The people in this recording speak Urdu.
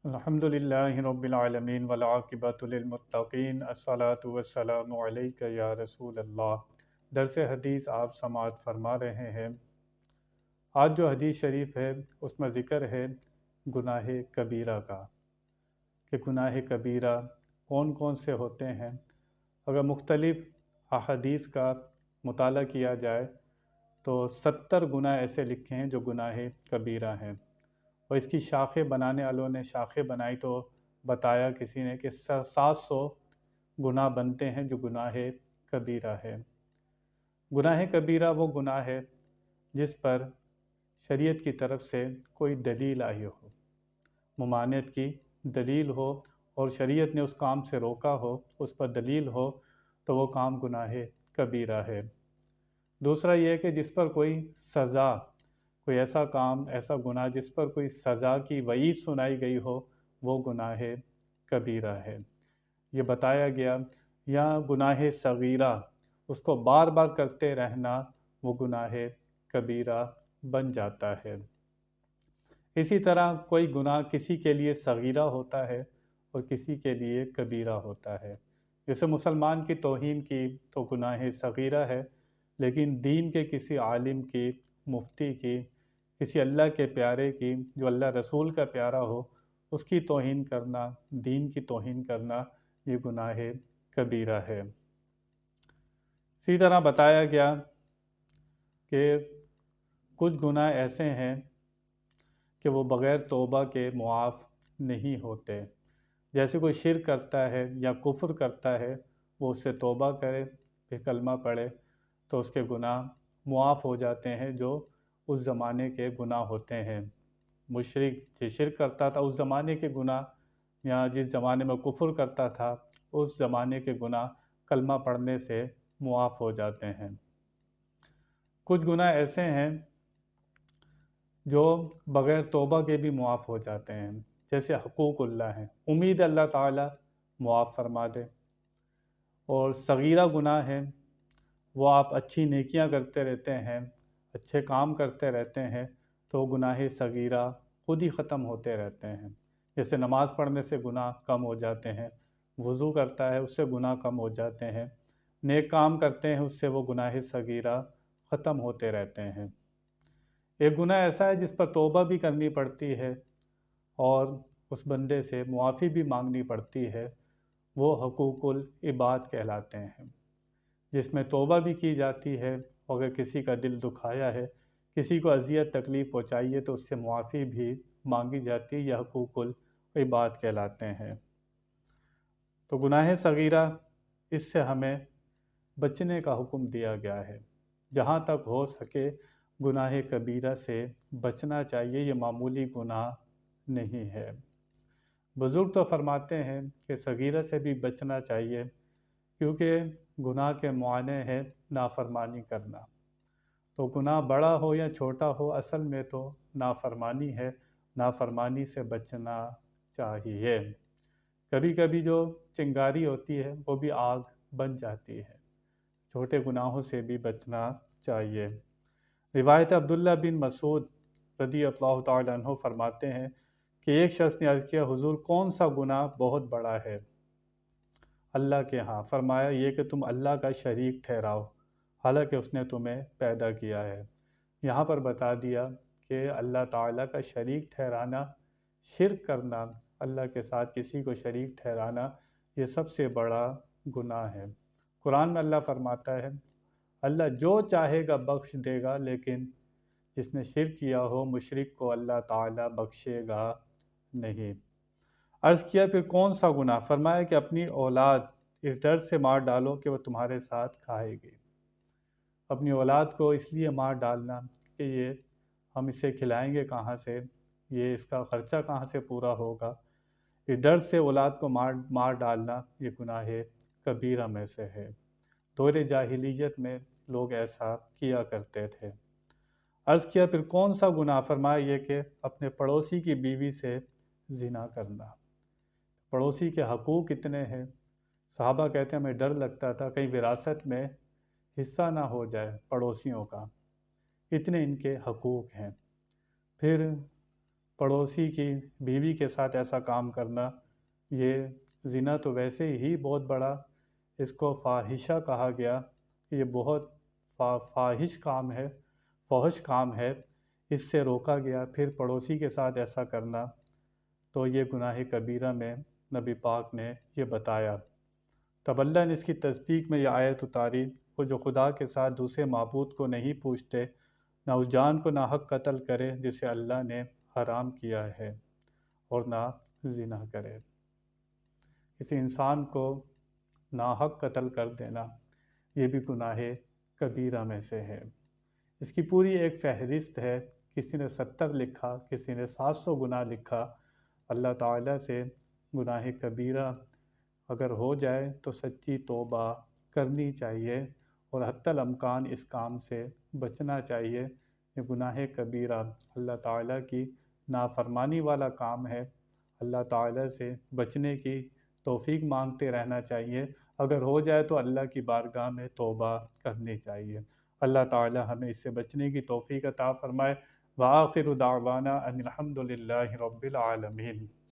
الحمدللہ رب العالمین والعاقبۃ للمتقین الصلاۃ والسلام علیک یا رسول اللہ۔ درس حدیث آپ سماعت فرما رہے ہیں۔ آج جو حدیث شریف ہے اس میں ذکر ہے گناہ کبیرہ کا، کہ گناہ کبیرہ کون کون سے ہوتے ہیں۔ اگر مختلف احادیث کا مطالعہ کیا جائے تو 70 گناہ ایسے لکھے ہیں جو گناہ کبیرہ ہیں، اور اس کی شاخیں بنانے والوں نے شاخیں بنائی تو بتایا کسی نے کہ 700 گناہ بنتے ہیں جو گناہ کبیرہ ہے۔ گناہ کبیرہ وہ گناہ ہے جس پر شریعت کی طرف سے کوئی دلیل آئی ہو، ممانعت کی دلیل ہو، اور شریعت نے اس کام سے روکا ہو، اس پر دلیل ہو، تو وہ کام گناہ کبیرہ ہے۔ دوسرا یہ ہے کہ جس پر کوئی سزا، کوئی ایسا کام، ایسا گناہ جس پر کوئی سزا کی وعید سنائی گئی ہو، وہ گناہ کبیرہ ہے۔ یہ بتایا گیا، یا گناہ صغیرہ، اس کو بار بار کرتے رہنا، وہ گناہ کبیرہ بن جاتا ہے۔ اسی طرح کوئی گناہ کسی کے لیے صغیرہ ہوتا ہے اور کسی کے لیے کبیرہ ہوتا ہے۔ جیسے مسلمان کی توہین کی تو گناہ صغیرہ ہے، لیکن دین کے کسی عالم کی، مفتی کی، کسی اللہ کے پیارے کی، جو اللہ رسول کا پیارا ہو، اس کی توہین کرنا، دین کی توہین کرنا، یہ گناہ کبیرہ ہے۔ اسی طرح بتایا گیا کہ کچھ گناہ ایسے ہیں کہ وہ بغیر توبہ کے معاف نہیں ہوتے۔ جیسے کوئی شرک کرتا ہے یا کفر کرتا ہے، وہ اس سے توبہ کرے، پھر کلمہ پڑھے، تو اس کے گناہ معاف ہو جاتے ہیں، جو اس زمانے کے گناہ ہوتے ہیں۔ مشرک جو شرک کرتا تھا اس زمانے کے گناہ، یا جس زمانے میں کفر کرتا تھا اس زمانے کے گناہ کلمہ پڑھنے سے معاف ہو جاتے ہیں۔ کچھ گناہ ایسے ہیں جو بغیر توبہ کے بھی معاف ہو جاتے ہیں، جیسے حقوق اللہ ہیں، امید اللہ تعالی معاف فرما دے۔ اور صغیرہ گناہ ہیں، وہ آپ اچھی نیکیاں کرتے رہتے ہیں، اچھے کام کرتے رہتے ہیں، تو گناہ صغیرہ خود ہی ختم ہوتے رہتے ہیں۔ جیسے نماز پڑھنے سے گناہ کم ہو جاتے ہیں، وضو کرتا ہے اس سے گناہ کم ہو جاتے ہیں، نیک کام کرتے ہیں اس سے وہ گناہ صغیرہ ختم ہوتے رہتے ہیں۔ ایک گناہ ایسا ہے جس پر توبہ بھی کرنی پڑتی ہے اور اس بندے سے معافی بھی مانگنی پڑتی ہے، وہ حقوق العباد کہلاتے ہیں، جس میں توبہ بھی کی جاتی ہے، اگر کسی کا دل دکھایا ہے، کسی کو اذیت تکلیف پہنچائی ہے تو اس سے معافی بھی مانگی جاتی ہے، یہ حقوق العباد کہلاتے ہیں۔ تو گناہ صغیرہ، اس سے ہمیں بچنے کا حکم دیا گیا ہے۔ جہاں تک ہو سکے گناہ کبیرہ سے بچنا چاہیے، یہ معمولی گناہ نہیں ہے۔ بزرگ تو فرماتے ہیں کہ صغیرہ سے بھی بچنا چاہیے، کیونکہ گناہ کے معنی ہے نافرمانی کرنا۔ تو گناہ بڑا ہو یا چھوٹا ہو، اصل میں تو نافرمانی ہے، نافرمانی سے بچنا چاہیے۔ کبھی کبھی جو چنگاری ہوتی ہے وہ بھی آگ بن جاتی ہے، چھوٹے گناہوں سے بھی بچنا چاہیے۔ روایت عبداللہ بن مسعود رضی اللہ تعالیٰ عنہ فرماتے ہیں کہ ایک شخص نے عرض کیا، حضور کون سا گناہ بہت بڑا ہے اللہ کے ہاں؟ فرمایا، یہ کہ تم اللہ کا شریک ٹھہراؤ حالانکہ اس نے تمہیں پیدا کیا ہے۔ یہاں پر بتا دیا کہ اللہ تعالیٰ کا شریک ٹھہرانا، شرک کرنا، اللہ کے ساتھ کسی کو شریک ٹھہرانا، یہ سب سے بڑا گناہ ہے۔ قرآن میں اللہ فرماتا ہے، اللہ جو چاہے گا بخش دے گا، لیکن جس نے شرک کیا ہو، مشرک کو اللہ تعالیٰ بخشے گا نہیں۔ عرض کیا، پھر کون سا گناہ؟ فرمایا کہ اپنی اولاد اس ڈر سے مار ڈالو کہ وہ تمہارے ساتھ کھائے گی۔ اپنی اولاد کو اس لیے مار ڈالنا کہ یہ ہم اسے کھلائیں گے کہاں سے، یہ اس کا خرچہ کہاں سے پورا ہوگا، اس ڈر سے اولاد کو مار ڈالنا، یہ گناہ کبیرہ میں سے ہے۔ دور جاہلیت میں لوگ ایسا کیا کرتے تھے۔ عرض کیا، پھر کون سا گناہ؟ فرمایا یہ کہ اپنے پڑوسی کی بیوی سے زنا کرنا۔ پڑوسی کے حقوق اتنے ہیں، صحابہ کہتے ہیں ہمیں ڈر لگتا تھا کہیں وراثت میں حصہ نہ ہو جائے پڑوسیوں کا، اتنے ان کے حقوق ہیں۔ پھر پڑوسی کی بیوی کے ساتھ ایسا کام کرنا، یہ زنا تو ویسے ہی بہت بڑا، اس کو فاحشہ کہا گیا، یہ بہت فاحش کام ہے، فحش کام ہے، اس سے روکا گیا۔ پھر پڑوسی کے ساتھ ایسا کرنا تو یہ گناہ کبیرہ میں نبی پاک نے یہ بتایا۔ تب اللہ نے اس کی تصدیق میں یہ آیت اتاری، وہ جو خدا کے ساتھ دوسرے معبود کو نہیں پوچھتے، نہ اس جان کو ناحق قتل کرے جسے اللہ نے حرام کیا ہے، اور نہ زنا کرے۔ کسی انسان کو ناحق قتل کر دینا یہ بھی گناہ کبیرہ میں سے ہے۔ اس کی پوری ایک فہرست ہے، کسی نے 70 لکھا، کسی نے 700 گناہ لکھا۔ اللہ تعالیٰ سے گناہ کبیرہ اگر ہو جائے تو سچی توبہ کرنی چاہیے، اور حتی الامکان اس کام سے بچنا چاہیے۔ یہ گناہ کبیرہ اللہ تعالیٰ کی نافرمانی والا کام ہے، اللہ تعالیٰ سے بچنے کی توفیق مانگتے رہنا چاہیے، اگر ہو جائے تو اللہ کی بارگاہ میں توبہ کرنی چاہیے۔ اللہ تعالیٰ ہمیں اس سے بچنے کی توفیق عطا فرمائے۔ وآخر دعوانا ان الحمد للہ رب العالمین۔